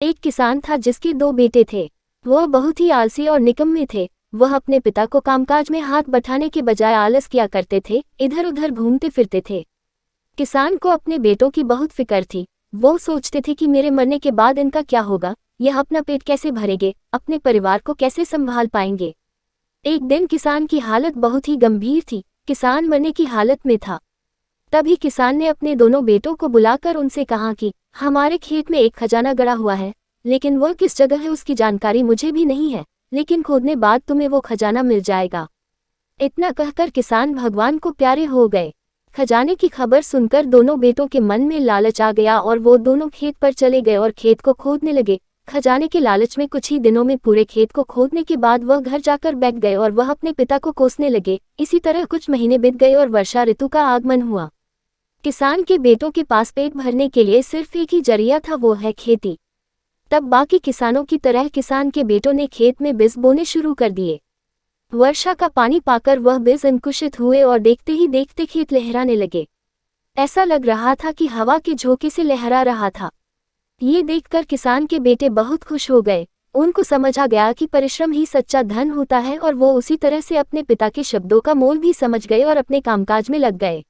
एक किसान था जिसके दो बेटे थे। वह बहुत ही आलसी और निकम्मे थे। वह अपने पिता को कामकाज में हाथ बटाने के बजाय आलस किया करते थे, इधर उधर घूमते फिरते थे। किसान को अपने बेटों की बहुत फिक्र थी। वो सोचते थे कि मेरे मरने के बाद इनका क्या होगा, यह अपना पेट कैसे भरेंगे, अपने परिवार को कैसे संभाल पाएंगे। एक दिन किसान की हालत बहुत ही गंभीर थी। किसान मरने की हालत में था। तभी किसान ने अपने दोनों बेटों को बुलाकर उनसे कहा कि हमारे खेत में एक खजाना गड़ा हुआ है, लेकिन वह किस जगह है उसकी जानकारी मुझे भी नहीं है, लेकिन खोदने बाद तुम्हें वो खजाना मिल जाएगा। इतना कहकर किसान भगवान को प्यारे हो गए। खजाने की खबर सुनकर दोनों बेटों के मन में लालच आ गया और वो दोनों खेत पर चले गए और खेत को खोदने लगे। खजाने के लालच में कुछ ही दिनों में पूरे खेत को खोदने के बाद वह घर जाकर बैठ गए और वह अपने पिता को कोसने लगे। इसी तरह कुछ महीने बीत गए और वर्षा ऋतु का आगमन हुआ। किसान के बेटों के पास पेट भरने के लिए सिर्फ एक ही जरिया था, वो है खेती। तब बाकी किसानों की तरह किसान के बेटों ने खेत में बीज बोने शुरू कर दिए। वर्षा का पानी पाकर वह बीज अंकुशित हुए और देखते ही देखते खेत लहराने लगे। ऐसा लग रहा था कि हवा के झोंके से लहरा रहा था। ये देखकर किसान के बेटे बहुत खुश हो गए। उनको समझ आ गया कि परिश्रम ही सच्चा धन होता है और वो उसी तरह से अपने पिता के शब्दों का मोल भी समझ गए और अपने कामकाज में लग गए।